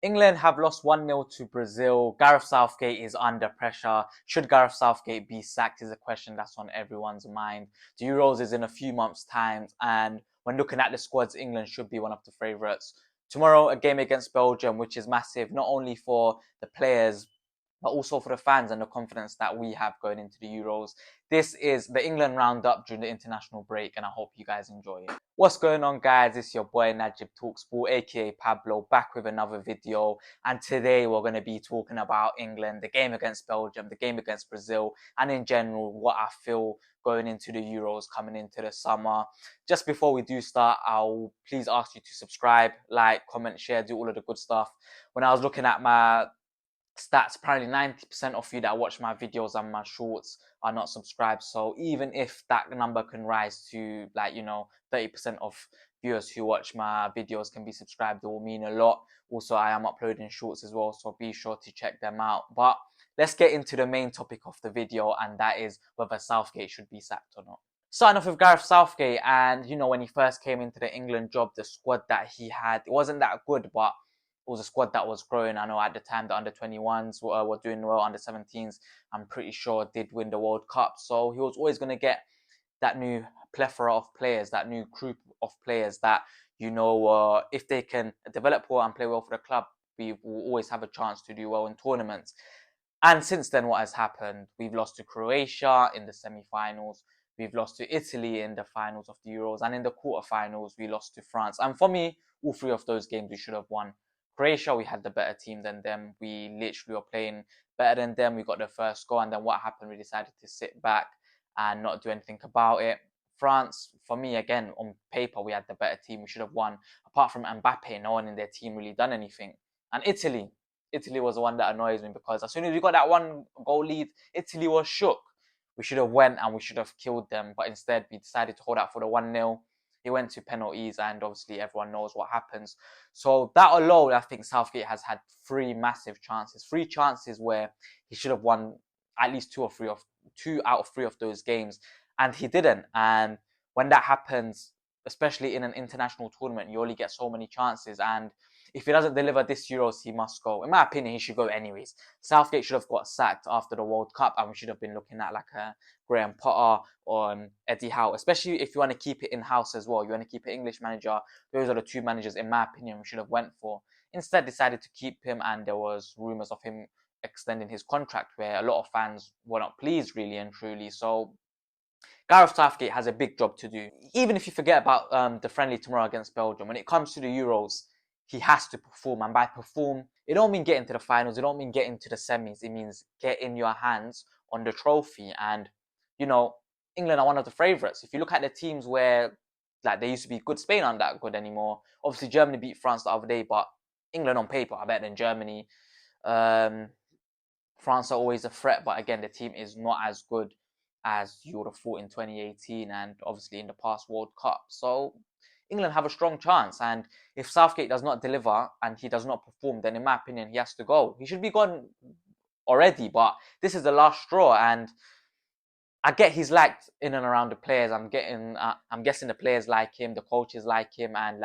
England have lost 1-0 to Brazil. Gareth Southgate is under pressure. Should Gareth Southgate be sacked is a question that's on everyone's mind. The Euros is in a few months' time, and when looking at the squads, England should be one of the favourites. Tomorrow, a game against Belgium, which is massive, not only for the players, but also for the fans and the confidence that we have going into the Euros. This is the England roundup during the international break, and I hope you guys enjoy it. What's going on, guys? It's your boy Najib Talksport, aka Pablo, back with another video. And today we're going to be talking about England, the game against Belgium, the game against Brazil, and in general, what I feel going into the Euros coming into the summer. Just before we do start, I'll please ask you to subscribe, like, comment, share, do all of the good stuff. When I was looking at my stats, apparently 90% of you that watch my videos and my shorts are not subscribed. So even if that number can rise to 30% of viewers who watch my videos can be subscribed, it will mean a lot. Also, I am uploading shorts as well, so be sure to check them out. But let's get into the main topic of the video, and that is whether Southgate should be sacked or not. Starting off with Gareth Southgate, and when he first came into the England job, the squad that he had, it wasn't that good, but it was a squad that was growing. I know at the time the under-21s were doing well, under-17s, I'm pretty sure did win the World Cup. So he was always going to get that new plethora of players, that new group of players that, if they can develop well and play well for the club, we will always have a chance to do well in tournaments. And since then, what has happened? We've lost to Croatia in the semi-finals. We've lost to Italy in the finals of the Euros. And in the quarterfinals, we lost to France. And for me, all three of those games we should have won. Croatia, we had the better team than them. We literally were playing better than them. We got the first goal, and then what happened? We decided to sit back and not do anything about it. France, for me, again, on paper, we had the better team. We should have won. Apart from Mbappe, no one in their team really done anything. And Italy was the one that annoys me, because as soon as we got that one goal lead, Italy was shook. We should have went and we should have killed them, but instead we decided to hold out for the 1-0. He went to penalties, and obviously everyone knows what happens. So that alone, I think Southgate has had three massive chances, where he should have won at least two out of three of those games, and he didn't. And when that happens, especially in an international tournament, you only get so many chances, and if he doesn't deliver this Euros, he must go. In my opinion, he should go anyways. Southgate should have got sacked after the World Cup, and we should have been looking at like a Graham Potter or Eddie Howe, especially if you want to keep it in-house as well. You want to keep an English manager. Those are the two managers, in my opinion, we should have went for. Instead, decided to keep him, and there was rumours of him extending his contract, where a lot of fans were not pleased, really and truly. So Gareth Southgate has a big job to do. Even if you forget about the friendly tomorrow against Belgium, when it comes to the Euros, he has to perform. And by perform, it don't mean getting to the finals. It don't mean getting to the semis. It means getting your hands on the trophy. And, England are one of the favourites. If you look at the teams where, they used to be good, Spain aren't that good anymore. Obviously, Germany beat France the other day, but England on paper are better than Germany. France are always a threat, but again, the team is not as good as you would have thought in 2018 and obviously in the past World Cup. So England have a strong chance, and if Southgate does not deliver and he does not perform, then in my opinion, he has to go. He should be gone already, but this is the last straw, and I get he's liked in and around the players. I'm guessing the players like him, the coaches like him, and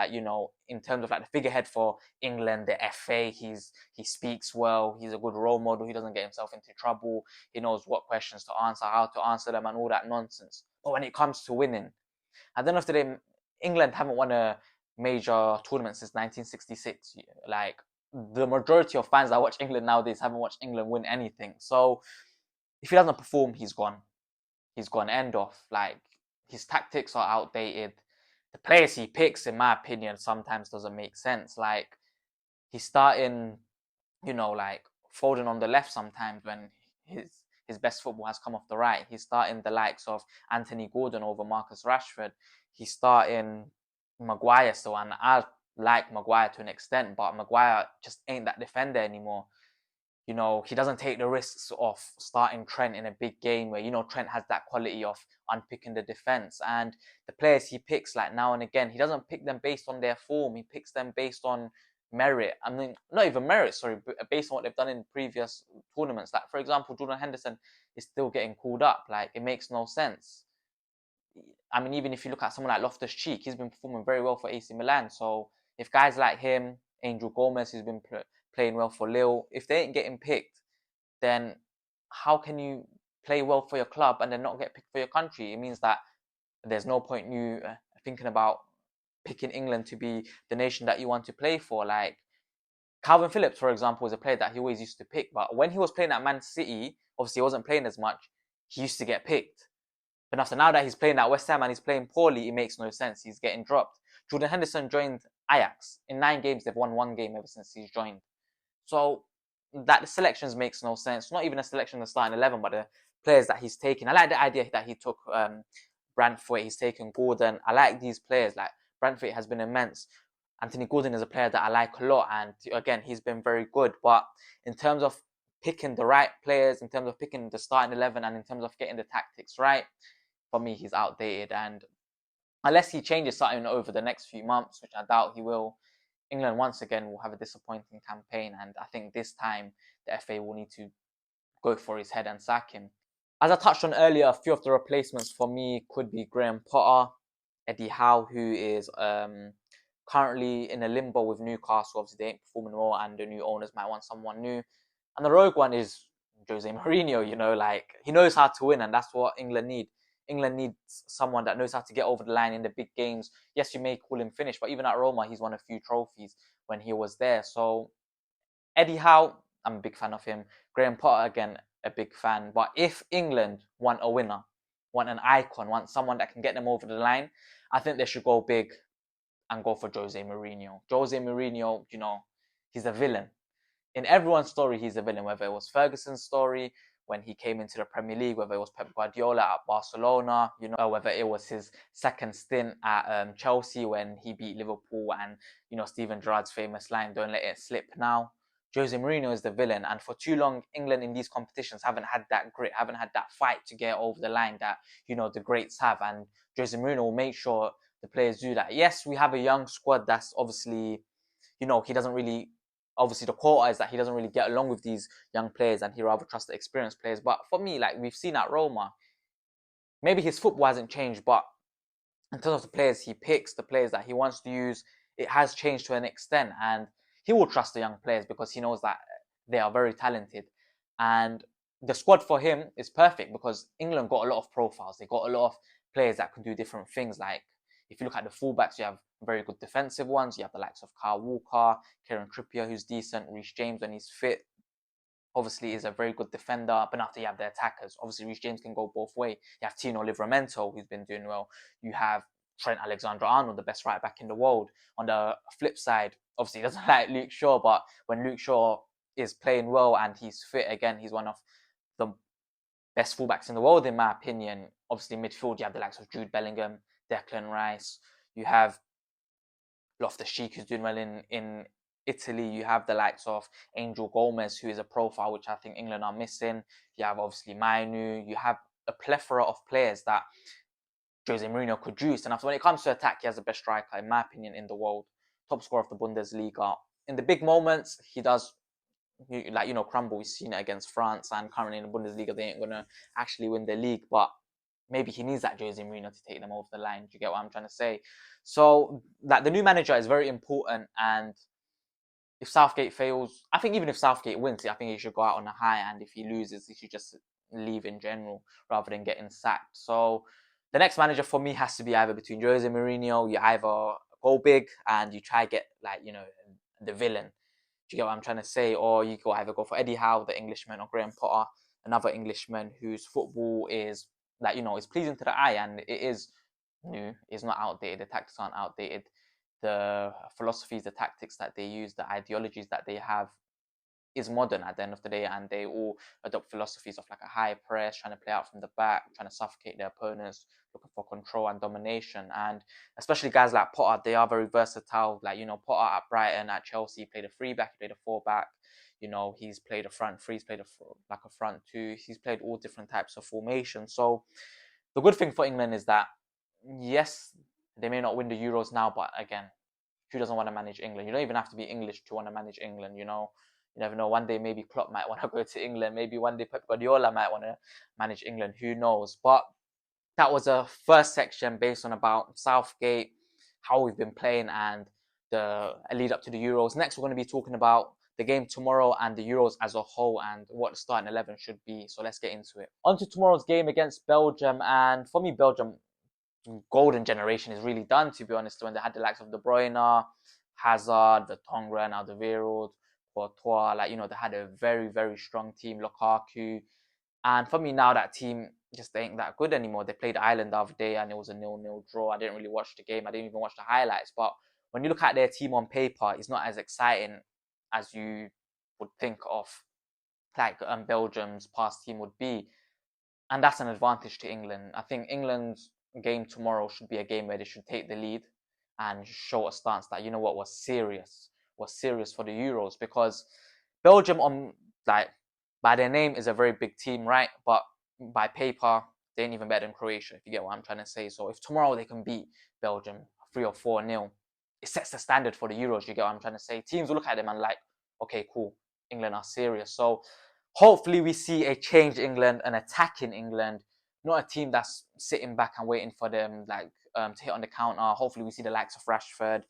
in terms of the figurehead for England, the FA, he speaks well. He's a good role model. He doesn't get himself into trouble. He knows what questions to answer, how to answer them, and all that nonsense. But when it comes to winning, at the end of the day, England haven't won a major tournament since 1966. The majority of fans that watch England nowadays haven't watched England win anything. So if he doesn't perform, he's gone. He's gone, end off. His tactics are outdated. The players he picks, in my opinion, sometimes doesn't make sense. He's starting, folding on the left sometimes when his best football has come off the right. He's starting the likes of Anthony Gordon over Marcus Rashford. He's starting Maguire still, and I like Maguire to an extent, but Maguire just ain't that defender anymore. He doesn't take the risks of starting Trent in a big game where, Trent has that quality of unpicking the defense. And the players he picks, now and again, he doesn't pick them based on their form. He picks them based on merit. I mean, not even merit, sorry, but based on what they've done in previous tournaments. For example, Jordan Henderson is still getting called up. It makes no sense. I mean, even if you look at someone like Loftus-Cheek, he's been performing very well for AC Milan. So if guys like him, Angel Gomez, who's been playing well for Lille. If they ain't getting picked, then how can you play well for your club and then not get picked for your country? It means that there's no point in you thinking about picking England to be the nation that you want to play for. Like Calvin Phillips, for example, was a player that he always used to pick, but when he was playing at Man City, obviously he wasn't playing as much. He used to get picked. But now that he's playing at West Ham and he's playing poorly, it makes no sense. He's getting dropped. Jordan Henderson joined Ajax. In 9 games, they've won 1 game ever since he's joined. So that the selections makes no sense. Not even a selection of the starting 11, but the players that he's taken. I like the idea that he took Brantford, he's taken Gordon. I like these players. Like Brantford has been immense. Anthony Gordon is a player that I like a lot, and again, he's been very good. But in terms of picking the right players, in terms of picking the starting 11, and in terms of getting the tactics right, for me, he's outdated. And unless he changes something over the next few months, which I doubt he will, England once again will have a disappointing campaign. And I think this time the FA will need to go for his head and sack him. As I touched on earlier, a few of the replacements for me could be Graham Potter, Eddie Howe, who is currently in a limbo with Newcastle. Obviously, they ain't performing well, and the new owners might want someone new. And the rogue one is Jose Mourinho. You know, like he knows how to win, and that's what England need. England needs someone that knows how to get over the line in the big games. Yes, you may call him Finnish, but even at Roma, he's won a few trophies when he was there. So Eddie Howe, I'm a big fan of him. Graham Potter, again, a big fan. But if England want a winner, want an icon, want someone that can get them over the line, I think they should go big and go for Jose Mourinho. Jose Mourinho, you know, he's a villain. In everyone's story, he's a villain, whether it was Ferguson's story when he came into the Premier League, whether it was Pep Guardiola at Barcelona, you know, whether it was his second stint at Chelsea when he beat Liverpool, and, you know, Steven Gerrard's famous line, "Don't let it slip now." Jose Mourinho is the villain, and for too long, England in these competitions haven't had that grit, haven't had that fight to get over the line that, you know, the greats have, and Jose Mourinho will make sure the players do that. Yes, we have a young squad that's obviously, you know, he doesn't really, obviously the quota is that he doesn't really get along with these young players and he rather trusts the experienced players. But for me, like we've seen at Roma, maybe his football hasn't changed, but in terms of the players he picks, the players that he wants to use, it has changed to an extent. And he will trust the young players because he knows that they are very talented. And the squad for him is perfect because England got a lot of profiles. They got a lot of players that can do different things. Like if you look at the fullbacks, you have very good defensive ones. You have the likes of Kyle Walker, Kieran Trippier, who's decent, Reece James when he's fit. Obviously, is a very good defender, but after you have the attackers, obviously Reece James can go both ways. You have Tino Livramento, who's been doing well. You have Trent Alexander-Arnold, the best right back in the world. On the flip side, obviously he doesn't like Luke Shaw, but when Luke Shaw is playing well and he's fit again, he's one of the best fullbacks in the world, in my opinion. Obviously, midfield, you have the likes of Jude Bellingham, Declan Rice. You have Loftus-Cheek, who's doing well in Italy. You have the likes of Angel Gomez, who is a profile which I think England are missing. You have obviously Mainu. You have a plethora of players that Jose Mourinho could use. And after, when it comes to attack, he has the best striker, in my opinion, in the world. Top scorer of the Bundesliga. In the big moments, he does, like, you know, crumble. We've seen it against France, and currently in the Bundesliga, they ain't going to actually win the league. But maybe he needs that Jose Mourinho to take them over the line. Do you get what I'm trying to say? So that the new manager is very important. And if Southgate fails, I think even if Southgate wins, I think he should go out on a high. And if he loses, he should just leave in general rather than getting sacked. So the next manager for me has to be either between Jose Mourinho. You either go big and you try get, like, you know, the villain. Do you get what I'm trying to say? Or you go either go for Eddie Howe, the Englishman, or Graham Potter, another Englishman whose football is, like, you know, is pleasing to the eye and it is new. It's not outdated. The tactics aren't outdated. The philosophies, the tactics that they use, the ideologies that they have is modern at the end of the day, and they all adopt philosophies of like a high press, trying to play out from the back, trying to suffocate their opponents, looking for control and domination. And especially guys like Potter, they are very versatile. Like, you know, Potter at Brighton, at Chelsea, played a three back, he played a four back. You know, he's played a front three, he's played like a front two. He's played all different types of formations. So the good thing for England is that, yes, they may not win the Euros now, but again, who doesn't want to manage England? You don't even have to be English to want to manage England, you know. You never know. One day maybe Klopp might want to go to England. Maybe one day Pep Guardiola might want to manage England. Who knows? But that was a first section based on about Southgate, how we've been playing, and the lead up to the Euros. Next, we're going to be talking about the game tomorrow and the Euros as a whole and what the starting 11 should be. So let's get into it. On to tomorrow's game against Belgium. And for me, Belgium golden generation is really done, to be honest, when they had the likes of De Bruyne, Hazard, Vertonghen, Alderweireld, Courtois. Like, they had a very, very strong team, Lukaku. And for me now, that team just ain't that good anymore. They played Ireland the other day and it was a 0-0 draw. I didn't really watch the game. I didn't even watch the highlights. But when you look at their team on paper, it's not as exciting as you would think of like Belgium's past team would be. And that's an advantage to England. I think England's game tomorrow should be a game where they should take the lead and show a stance that, you know what, was serious for the Euros, because Belgium, on like by their name, is a very big team, right? But by paper, they ain't even better than Croatia, if you get what I'm trying to say. So if tomorrow they can beat Belgium 3 or 4-0, it sets the standard for the Euros, you get what I'm trying to say. Teams will look at them and like, okay, cool, England are serious. So hopefully we see a change England, an attacking England, not a team that's sitting back and waiting for them to hit on the counter. Hopefully we see the likes of Rashford.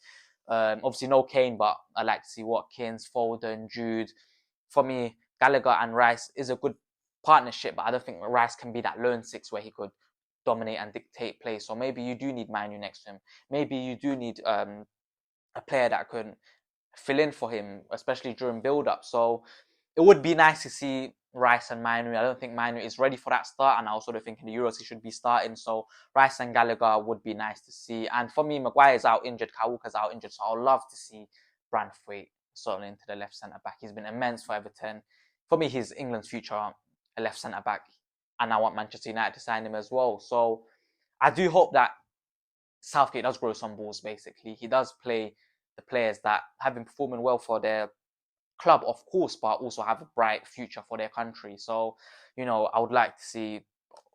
Obviously no Kane, but I like to see Watkins, Foden, Jude. For me, Gallagher and Rice is a good partnership, but I don't think Rice can be that lone six where he could dominate and dictate play. So maybe you do need Manu next to him. Maybe you do need a player that can fill in for him, especially during build-up. So it would be nice to see Rice and Manu. I don't think Manu is ready for that start, and I also don't think in the Euros he should be starting. So Rice and Gallagher would be nice to see. And for me, Maguire's out injured, Kawuka's out injured, so I'd love to see Branthwaite certainly into the left centre back. He's been immense for Everton. For me, he's England's future a left centre back, and I want Manchester United to sign him as well. So I do hope that Southgate does grow some balls. Basically, he does play the players that have been performing well for their club, of course, but also have a bright future for their country. So, I would like to see,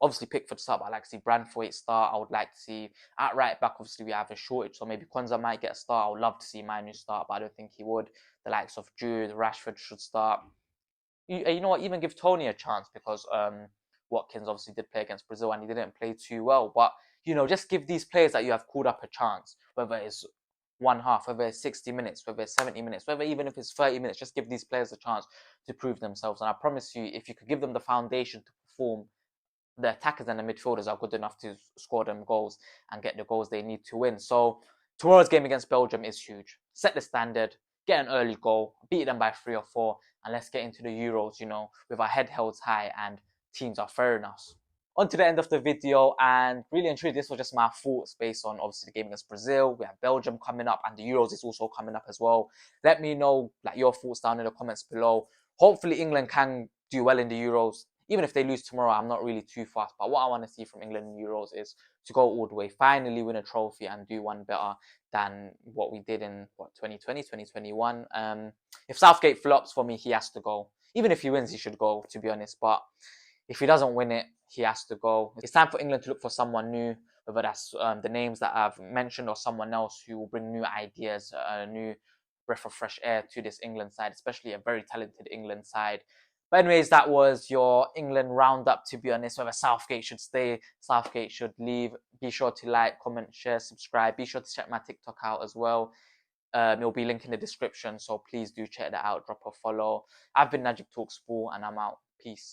obviously, Pickford start, but I'd like to see Branthwaite start. I would like to see, at right back, obviously, we have a shortage, so maybe Kwanzaa might get a start. I would love to see Manu start, but I don't think he would. The likes of Jude, Rashford should start. You know what, even give Tony a chance, because Watkins obviously did play against Brazil and he didn't play too well. But, just give these players that you have called up a chance, whether it's one half, whether it's 60 minutes, whether it's 70 minutes, whether even if it's 30 minutes, just give these players a chance to prove themselves. And I promise you, if you could give them the foundation to perform, the attackers and the midfielders are good enough to score them goals and get the goals they need to win. So tomorrow's game against Belgium is huge. Set the standard, get an early goal, beat them by 3 or 4, and let's get into the Euros, with our head held high and teams are fairing us. On to the end of the video, and really and truly, this was just my thoughts based on obviously the game against Brazil. We have Belgium coming up, and the Euros is also coming up as well. Let me know your thoughts down in the comments below. Hopefully England can do well in the Euros. Even if they lose tomorrow, I'm not really too fast. But what I want to see from England in Euros is to go all the way, finally win a trophy and do one better than what we did in 2020, 2021. If Southgate flops, for me, he has to go. Even if he wins, he should go, to be honest. But if he doesn't win it, he has to go. It's time for England to look for someone new, whether that's the names that I've mentioned or someone else who will bring new ideas, a new breath of fresh air to this England side, especially a very talented England side. But anyways, that was your England roundup, to be honest. Whether Southgate should stay, Southgate should leave. Be sure to like, comment, share, subscribe. Be sure to check my TikTok out as well. It'll be linked in the description, so please do check that out. Drop a follow. I've been Najib Talk Sport, and I'm out. Peace.